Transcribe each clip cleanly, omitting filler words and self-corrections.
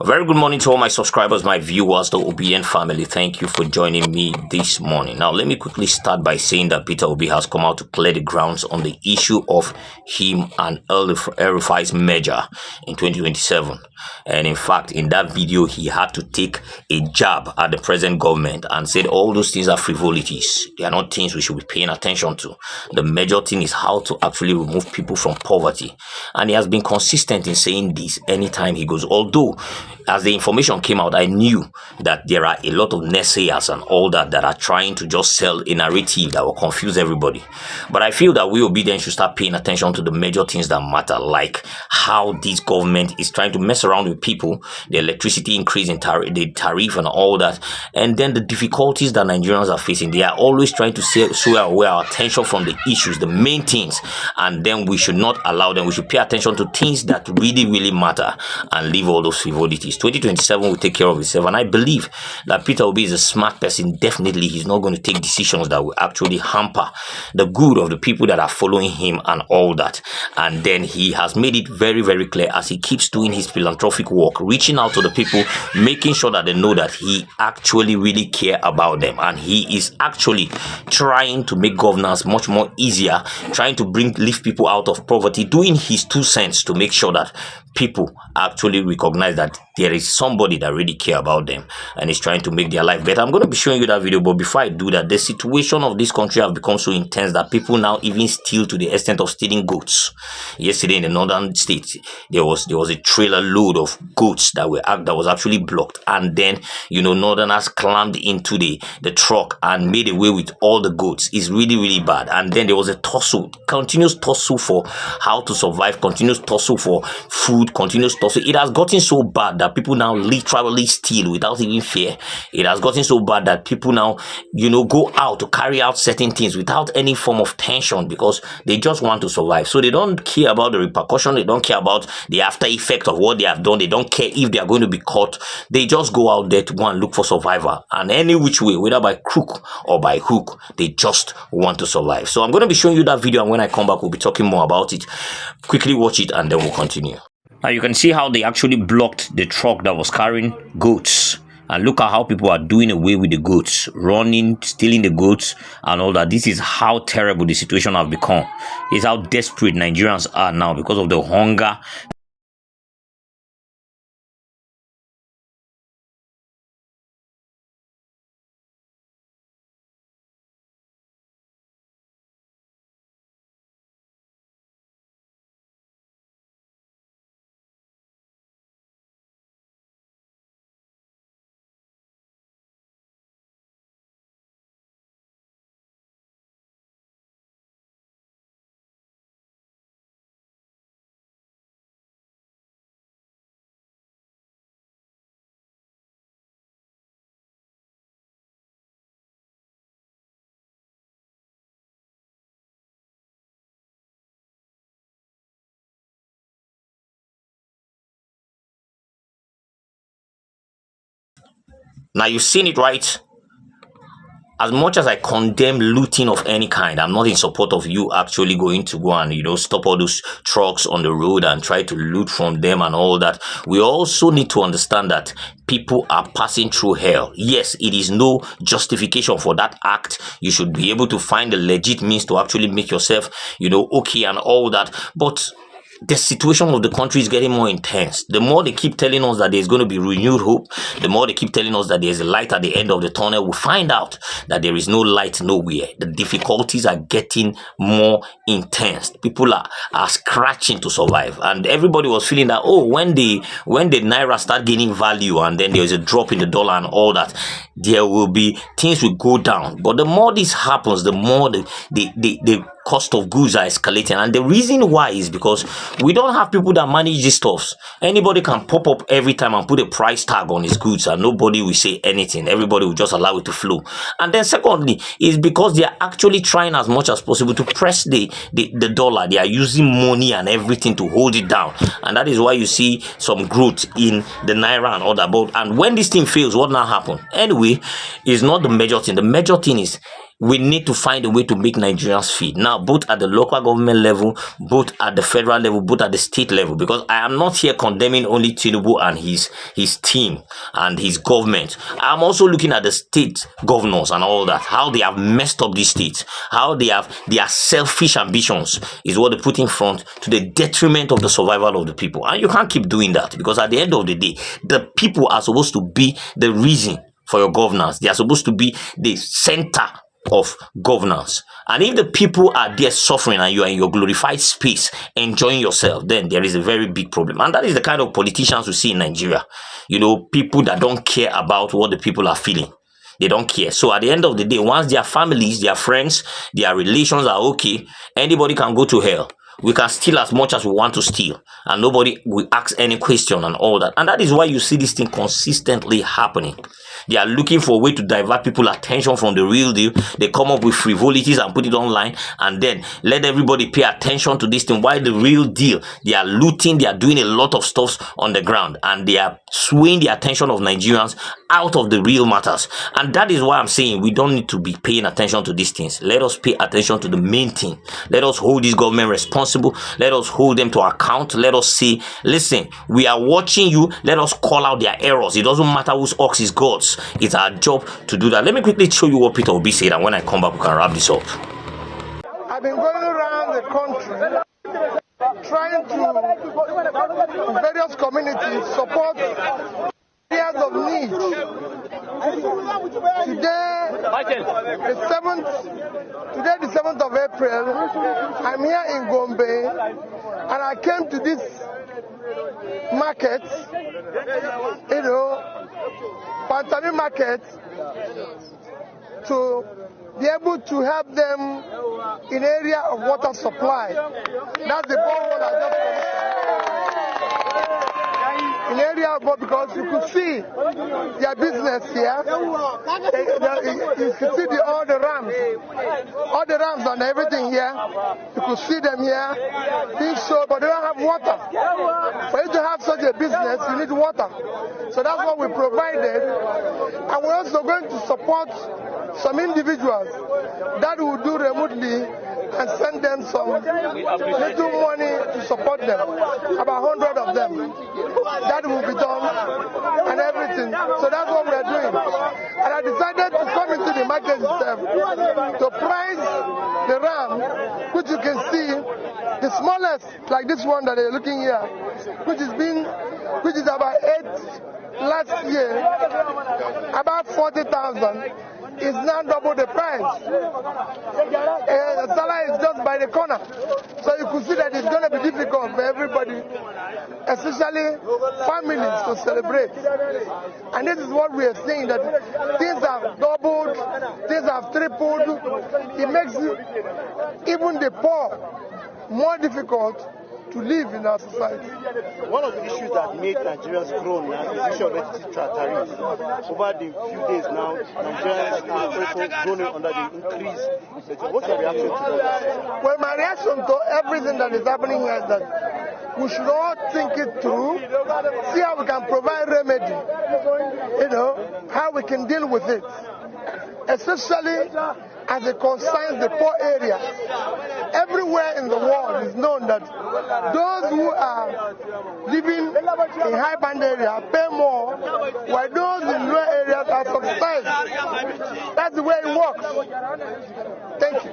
A very good morning to all my subscribers, my viewers, the OBN family. Thank you for joining me this morning. Now, let me quickly start by saying that Peter Obi has come out to clear the grounds on the issue of him and El-Rufai's merger in 2027. And in fact, in that video, he had to take a jab at the present government and said all those things are frivolities. They are not things we should be paying attention to. The major thing is how to actually remove people from poverty. And he has been consistent in saying this anytime he goes. Although, as the information came out, I knew that there are a lot of naysayers and all that are trying to just sell a narrative that will confuse everybody. But I feel that we obedience should start paying attention to the major things that matter, like how this government is trying to mess around with people, the electricity increase in the tariff and all that, and then the difficulties that Nigerians are facing. They are always trying to sway away our attention from the issues, the main things, and then we should not allow them. We should pay attention to things that really matter and leave all those frivolities. 2027 will take care of itself, and I believe that Peter Obi is a smart person. Definitely, he's not going to take decisions that will actually hamper the good of the people that are following him and all that. And then he has made it very clear as he keeps doing his philanthropic work, reaching out to the people, making sure that they know that he actually really care about them, and he is actually trying to make governance much more easier, trying to lift people out of poverty, doing his 2 cents to make sure that people actually recognize that there is somebody that really care about them and is trying to make their life better. I'm going to be showing you that video, but before I do that, the situation of this country have become so intense that people now even steal to the extent of stealing goats. Yesterday in the northern states, there was a trailer load of goats that was actually blocked, and then northerners climbed into the truck and made away with all the goats. It's really bad. And then there was a continuous tussle for how to survive, continuous tussle for food, continuous tussle. It has gotten so bad that people now literally steal without even fear. It has gotten so bad that people now go out to carry out certain things without any form of tension, because they just want to survive. So they don't care about the repercussion, they don't care about the after effect of what they have done, they don't care if they are going to be caught. They just go out there to go and look for survivor, and any which way, whether by crook or by hook, they just want to survive. So I'm going to be showing you that video, and when I come back, we'll be talking more about it. Quickly watch it and then we'll continue. Now you can see how they actually blocked the truck that was carrying goats. And look at how people are doing away with the goats, running, stealing the goats and all that. This is how terrible the situation has become. This is how desperate Nigerians are now because of the hunger. Now you've seen it, right? As much as I condemn looting of any kind, I'm not in support of you actually going to go and, stop all those trucks on the road and try to loot from them and all that. We also need to understand that people are passing through hell. Yes, it is no justification for that act. You should be able to find the legit means to actually make yourself, okay and all that. But the situation of the country is getting more intense. The more they keep telling us that there's going to be renewed hope, the more they keep telling us that there's a light at the end of the tunnel, we find out that there is no light nowhere. The difficulties are getting more intense. People are scratching to survive. And everybody was feeling that, when the Naira start gaining value and then there's a drop in the dollar and all that, there will be, things will go down. But the more this happens, the more the cost of goods are escalating. And the reason why is because we don't have people that manage these stuffs. Anybody can pop up every time and put a price tag on his goods and nobody will say anything. Everybody will just allow it to flow. And then secondly, is because they are actually trying as much as possible to press the dollar. They are using money and everything to hold it down. And that is why you see some growth in the Naira and all that. And when this thing fails, what now happen? Anyway, it's not the major thing. The major thing is we need to find a way to make Nigerians fit. Now, both at the local government level, both at the federal level, both at the state level, because I am not here condemning only Tinubu and his team and his government. I'm also looking at the state governors and all that, how they have messed up these states, how they have their selfish ambitions is what they put in front to the detriment of the survival of the people. And you can't keep doing that, because at the end of the day, the people are supposed to be the reason for your governance. They are supposed to be the center of governance. And if the people are there suffering and you are in your glorified space enjoying yourself, then there is a very big problem. And that is the kind of politicians we see in Nigeria. You know, people that don't care about what the people are feeling. They don't care. So at the end of the day, once their families, their friends, their relations are okay, anybody can go to hell. We can steal as much as we want to steal, and nobody will ask any question and all that. And that is why you see this thing consistently happening. They are looking for a way to divert people's attention from the real deal. They come up with frivolities and put it online, and then let everybody pay attention to this thing. Why the real deal? They are looting, they are doing a lot of stuff on the ground, and they are swaying the attention of Nigerians out of the real matters. And that is why I'm saying we don't need to be paying attention to these things. Let us pay attention to the main thing. Let us hold this government responsible. Let us hold them to account. Let us say, listen, we are watching you. Let us call out their errors. It doesn't matter whose ox is God's. It's our job to do that. Let me quickly show you what Peter Obi said, and when I come back, we can wrap this up. I've been going around the country trying to various communities support areas of need. Today, the 7th of April, I'm here in Gombe, and I came to this market, Pantami market, to be able to help them in area of water supply. That's the borehole I just commissioned. In area of water, because you could see their business here. You could see all the ramps and everything here. You could see them here being sold, but they don't have water. For you to have such a business, you need water. So that's what we provided. And we're also going to support some individuals that will do remotely and send them some little money to support them, about 100 of them. That will be done and everything. So that's what we are doing. And I decided to come into the market itself to price the ram, which you can see, the smallest, like this one that you're looking here, which is about 8 last year, about 40,000. Is now double the price. Salah is just by the corner. So you could see that it's going to be difficult for everybody, especially families, to celebrate. And this is what we are seeing, that things have doubled, things have tripled. It makes even the poor more difficult to live in our society. One of the issues that made Nigerians grow now is the issue of e.t.c tariffs. Over the few days now, Nigerians are also groaning under the increase. What's your reaction to that? Well, my reaction to everything that is happening here is that we should all think it through, see how we can provide remedy, how we can deal with it, especially as it concerns the poor areas. Everywhere in the world is known that those who are living in high band area pay more, while those in low areas are subsidized. That's the way it works. Thank you.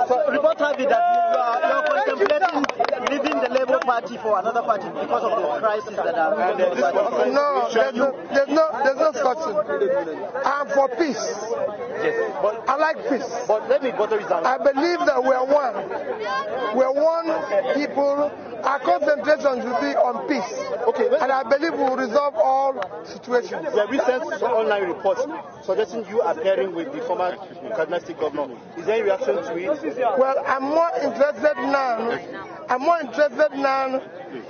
So report have it that you are contemplating leaving the Labour Party for another party because of the crisis that are there. No, there's no such thing. I'm for peace. Yes, but I like peace. But let me bother you down. I believe that we are one. We are one people. Our concentration should be on peace. Okay, and I believe we will resolve all situations. There are recent online reports suggesting you appearing with the former Kaduna State governor. Is there any reaction to it? Well, I'm more interested now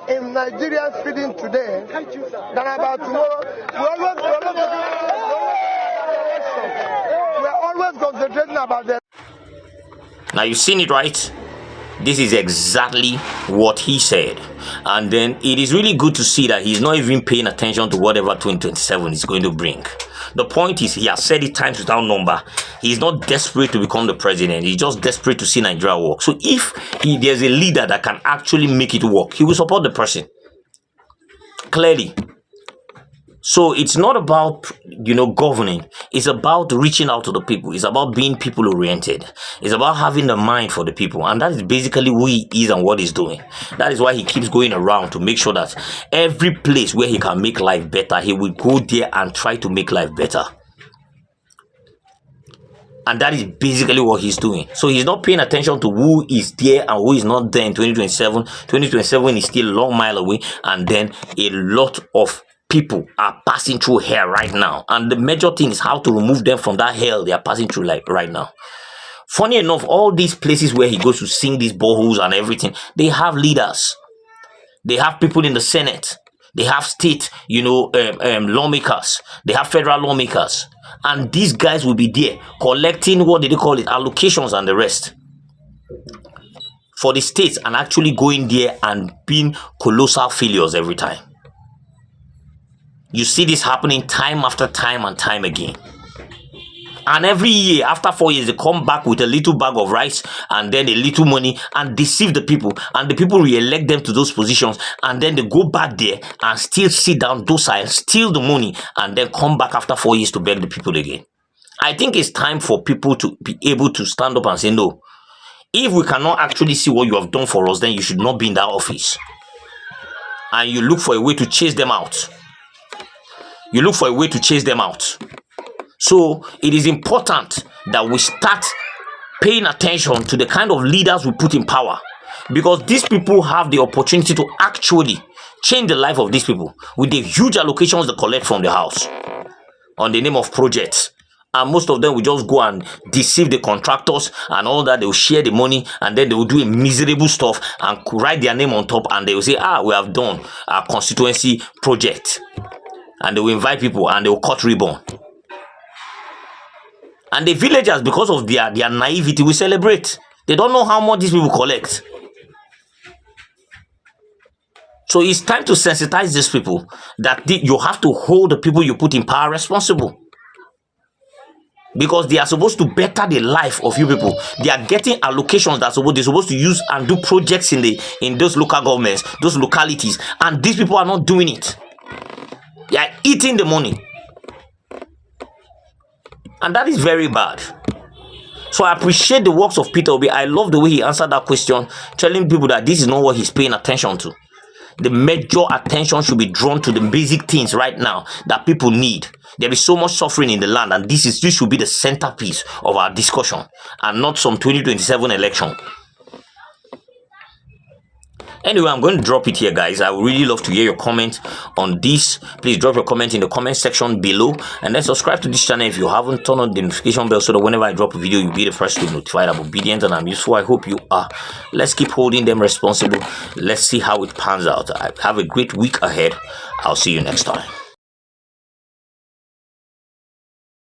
in Nigerians feeding today than about tomorrow. We're always concentrating about that. Now you've seen it, right? This is exactly what he said. And then it is really good to see that he's not even paying attention to whatever 2027 is going to bring. The point is, he has said it times without number. He's not desperate to become the president. He's just desperate to see Nigeria work. So if there's a leader that can actually make it work, he will support the person. Clearly. So it's not about, governing. It's about reaching out to the people. It's about being people oriented. It's about having the mind for the people. And that is basically who he is and what he's doing. That is why he keeps going around to make sure that every place where he can make life better, he will go there and try to make life better. And that is basically what he's doing. So he's not paying attention to who is there and who is not there in 2027. 2027 is still a long mile away. And then a lot of people are passing through hell right now, and the major thing is how to remove them from that hell they are passing through like right now. Funny enough, all these places where he goes to sing these boreholes and everything, they have leaders. They have people in the Senate. They have state, lawmakers. They have federal lawmakers, and these guys will be there collecting, what did they call it, allocations and the rest for the states, and actually going there and being colossal failures every time. You see this happening time after time and time again. And every year, after 4 years, they come back with a little bag of rice and then a little money and deceive the people. And the people re-elect them to those positions. And then they go back there and still sit down docile, steal the money, and then come back after 4 years to beg the people again. I think it's time for people to be able to stand up and say, no, if we cannot actually see what you have done for us, then you should not be in that office. And you look for a way to chase them out. You look for a way to chase them out. So it is important that we start paying attention to the kind of leaders we put in power, because these people have the opportunity to actually change the life of these people with the huge allocations they collect from the house on the name of projects. And most of them will just go and deceive the contractors and all that. They will share the money, and then they will do a miserable stuff and write their name on top, and they will say, we have done a constituency project. And they will invite people and they will cut ribbon. And the villagers, because of their naivety, will celebrate. They don't know how much these people collect. So it's time to sensitize these people that you have to hold the people you put in power responsible. Because they are supposed to better the life of you people. They are getting allocations that they're supposed to use and do projects in those local governments, those localities. And these people are not doing it. They are eating the money. And that is very bad. So I appreciate the works of Peter Obi. I love the way he answered that question, telling people that this is not what he's paying attention to. The major attention should be drawn to the basic things right now that people need. There is so much suffering in the land, and this should be the centerpiece of our discussion, and not some 2027 election. Anyway, I'm going to drop it here, guys. I would really love to hear your comments on this. Please drop your comment in the comment section below, and then subscribe to this channel if you haven't. Turn on the notification bell so that whenever I drop a video, you'll be the first to be notified. I'm obedient and I'm useful. I hope you are. Let's keep holding them responsible. Let's see how it pans out. Have a great week ahead. I'll see you next time.